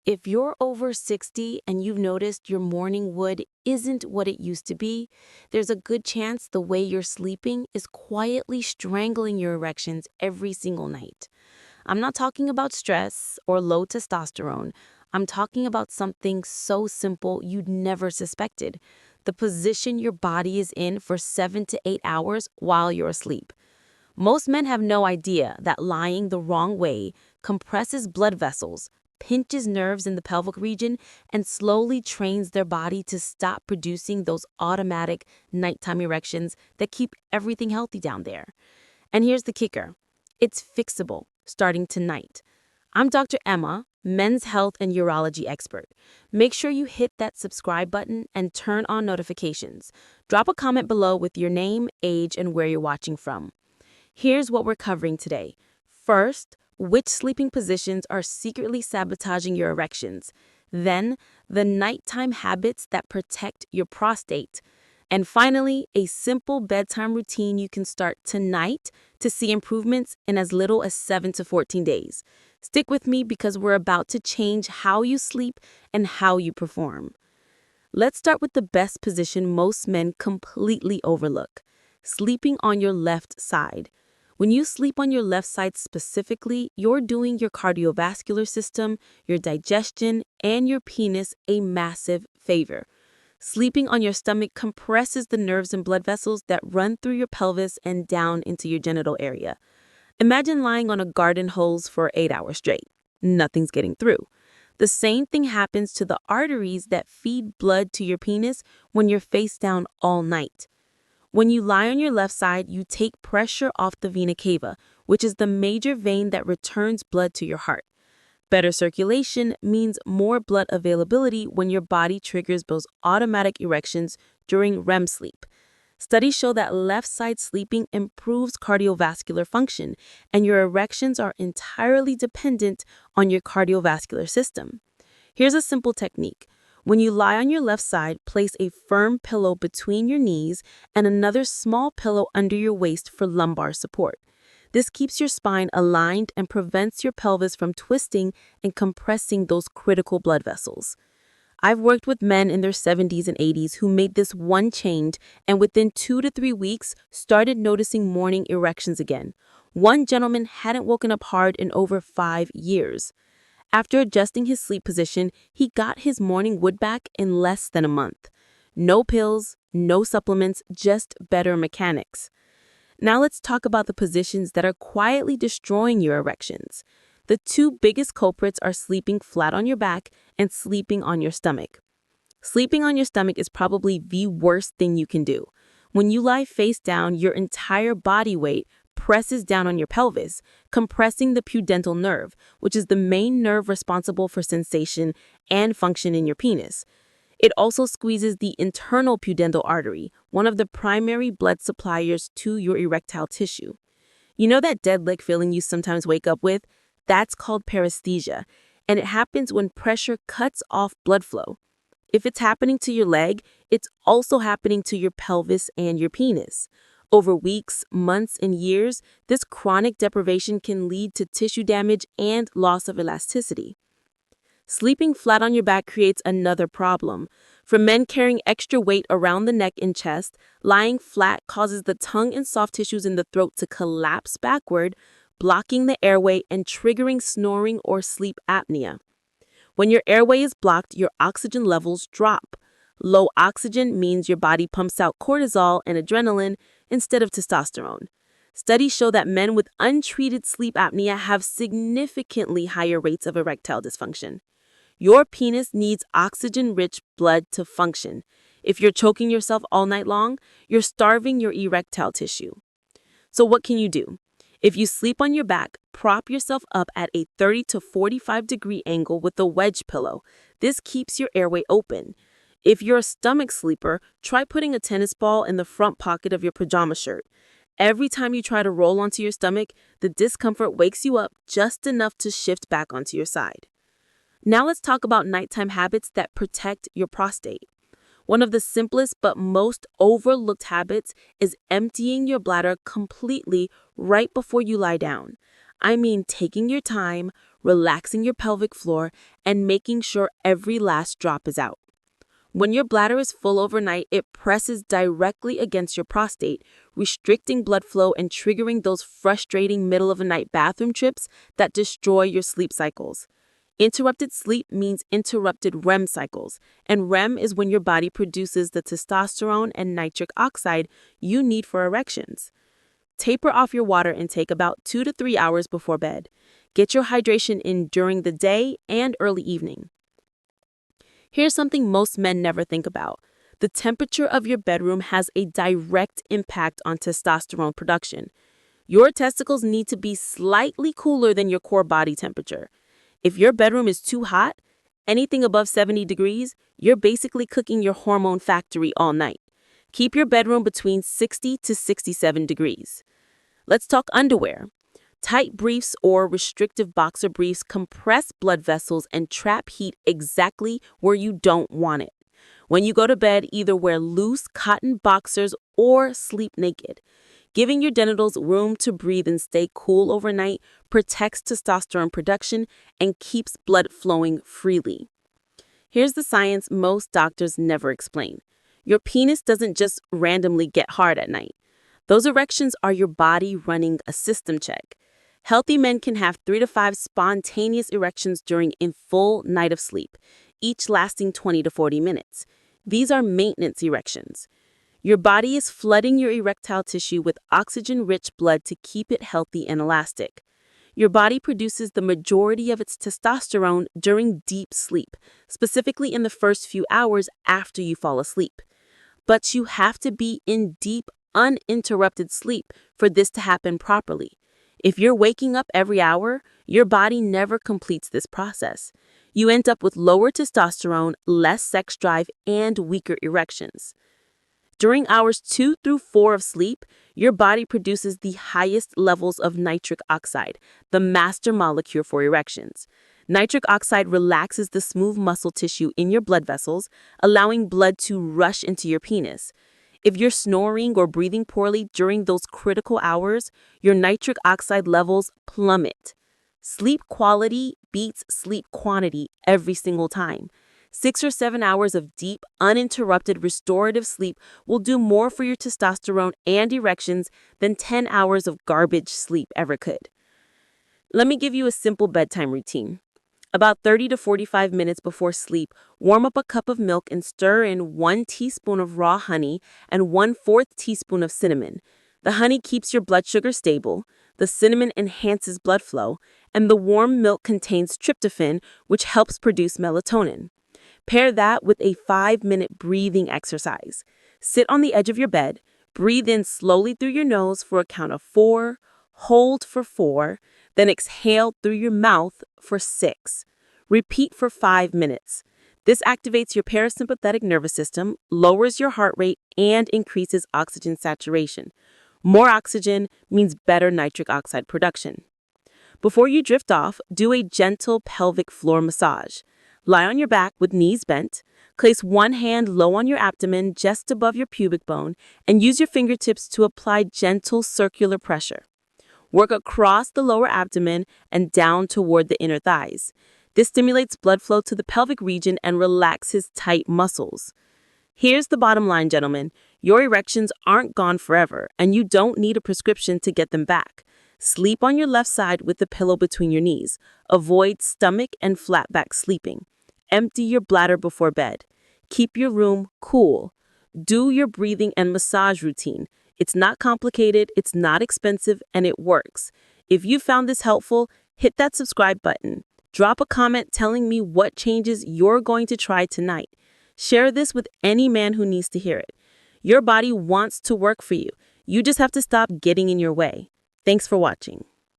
If you're over 60 and you've noticed your morning wood isn't what it used to be, there's a good chance the way you're sleeping is quietly strangling your erections every single night. I'm not talking about stress or low testosterone. I'm talking about something so simple you'd never suspected: the position your body is in for 7 to 8 hours while you're asleep. Most men have no idea that lying the wrong way compresses blood vessels, pinches nerves in the pelvic region, and slowly trains their body to stop producing those automatic nighttime erections that keep everything healthy down there. And here's the kicker: it's fixable starting tonight. I'm Dr. Emma, men's health and urology expert. Make sure you hit that subscribe button and turn on notifications. Drop a comment below with your name, age, and where you're watching from. Here's what we're covering today. First, which sleeping positions are secretly sabotaging your erections. Then, the nighttime habits that protect your prostate. And finally, a simple bedtime routine you can start tonight to see improvements in as little as 7 to 14 days. Stick with me because we're about to change how you sleep and how you perform. Let's start with the best position most men completely overlook: sleeping on your left side. When you sleep on your left side specifically, you're doing your cardiovascular system, your digestion, and your penis a massive favor. Sleeping on your stomach compresses the nerves and blood vessels that run through your pelvis and down into your genital area. Imagine lying on a garden hose for 8 hours straight. Nothing's getting through. The same thing happens to the arteries that feed blood to your penis when you're face down all night. When you lie on your left side, you take pressure off the vena cava, which is the major vein that returns blood to your heart. Better circulation means more blood availability when your body triggers those automatic erections during REM sleep. Studies show that left side sleeping improves cardiovascular function, and your erections are entirely dependent on your cardiovascular system. Here's a simple technique. When you lie on your left side, place a firm pillow between your knees and another small pillow under your waist for lumbar support. This keeps your spine aligned and prevents your pelvis from twisting and compressing those critical blood vessels. I've worked with men in their 70s and 80s who made this one change and within 2 to 3 weeks started noticing morning erections again. One gentleman hadn't woken up hard in over 5 years. After adjusting his sleep position, he got his morning wood back in less than a month. No pills, no supplements, just better mechanics. Now let's talk about the positions that are quietly destroying your erections. The two biggest culprits are sleeping flat on your back and sleeping on your stomach. Sleeping on your stomach is probably the worst thing you can do. When you lie face down, your entire body weight presses down on your pelvis, compressing the pudendal nerve, which is the main nerve responsible for sensation and function in your penis. It also squeezes the internal pudendal artery, one of the primary blood suppliers to your erectile tissue. You know that dead leg feeling you sometimes wake up with? That's called paresthesia, and it happens when pressure cuts off blood flow. If it's happening to your leg, it's also happening to your pelvis and your penis. Over weeks, months, and years, this chronic deprivation can lead to tissue damage and loss of elasticity. Sleeping flat on your back creates another problem. For men carrying extra weight around the neck and chest, lying flat causes the tongue and soft tissues in the throat to collapse backward, blocking the airway and triggering snoring or sleep apnea. When your airway is blocked, your oxygen levels drop. Low oxygen means your body pumps out cortisol and adrenaline instead of testosterone. Studies show that men with untreated sleep apnea have significantly higher rates of erectile dysfunction. Your penis needs oxygen-rich blood to function. If you're choking yourself all night long, you're starving your erectile tissue. So what can you do? If you sleep on your back, prop yourself up at a 30 to 45 degree angle with a wedge pillow. This keeps your airway open. If you're a stomach sleeper, try putting a tennis ball in the front pocket of your pajama shirt. Every time you try to roll onto your stomach, the discomfort wakes you up just enough to shift back onto your side. Now let's talk about nighttime habits that protect your prostate. One of the simplest but most overlooked habits is emptying your bladder completely right before you lie down. I mean taking your time, relaxing your pelvic floor, and making sure every last drop is out. When your bladder is full overnight, it presses directly against your prostate, restricting blood flow and triggering those frustrating middle-of-the-night bathroom trips that destroy your sleep cycles. Interrupted sleep means interrupted REM cycles, and REM is when your body produces the testosterone and nitric oxide you need for erections. Taper off your water intake about 2 to 3 hours before bed. Get your hydration in during the day and early evening. Here's something most men never think about. The temperature of your bedroom has a direct impact on testosterone production. Your testicles need to be slightly cooler than your core body temperature. If your bedroom is too hot, anything above 70 degrees, you're basically cooking your hormone factory all night. Keep your bedroom between 60 to 67 degrees. Let's talk underwear. Tight briefs or restrictive boxer briefs compress blood vessels and trap heat exactly where you don't want it. When you go to bed, either wear loose cotton boxers or sleep naked. Giving your genitals room to breathe and stay cool overnight protects testosterone production and keeps blood flowing freely. Here's the science most doctors never explain. Your penis doesn't just randomly get hard at night. Those erections are your body running a system check. Healthy men can have 3 to 5 spontaneous erections during a full night of sleep, each lasting 20 to 40 minutes. These are maintenance erections. Your body is flooding your erectile tissue with oxygen-rich blood to keep it healthy and elastic. Your body produces the majority of its testosterone during deep sleep, specifically in the first few hours after you fall asleep. But you have to be in deep, uninterrupted sleep for this to happen properly. If you're waking up every hour, your body never completes this process. You end up with lower testosterone, less sex drive, and weaker erections. During hours 2 through 4 of sleep, your body produces the highest levels of nitric oxide, the master molecule for erections. Nitric oxide relaxes the smooth muscle tissue in your blood vessels, allowing blood to rush into your penis. If you're snoring or breathing poorly during those critical hours, your nitric oxide levels plummet. Sleep quality beats sleep quantity every single time. 6 or 7 hours of deep, uninterrupted restorative sleep will do more for your testosterone and erections than 10 hours of garbage sleep ever could. Let me give you a simple bedtime routine. About 30 to 45 minutes before sleep, warm up a cup of milk and stir in 1 teaspoon of raw honey and 1/4 teaspoon of cinnamon. The honey keeps your blood sugar stable, the cinnamon enhances blood flow, and the warm milk contains tryptophan, which helps produce melatonin. Pair that with a 5-minute breathing exercise. Sit on the edge of your bed, breathe in slowly through your nose for a count of 4, hold for 4, then exhale through your mouth for 6. Repeat for 5 minutes. This activates your parasympathetic nervous system, lowers your heart rate, and increases oxygen saturation. More oxygen means better nitric oxide production. Before you drift off, do a gentle pelvic floor massage. Lie on your back with knees bent. Place one hand low on your abdomen just above your pubic bone and use your fingertips to apply gentle circular pressure. Work across the lower abdomen and down toward the inner thighs. This stimulates blood flow to the pelvic region and relaxes tight muscles. Here's the bottom line, gentlemen. Your erections aren't gone forever, and you don't need a prescription to get them back. Sleep on your left side with the pillow between your knees. Avoid stomach and flat back sleeping. Empty your bladder before bed. Keep your room cool. Do your breathing and massage routine. It's not complicated, it's not expensive, and it works. If you found this helpful, hit that subscribe button. Drop a comment telling me what changes you're going to try tonight. Share this with any man who needs to hear it. Your body wants to work for you. You just have to stop getting in your way. Thanks for watching.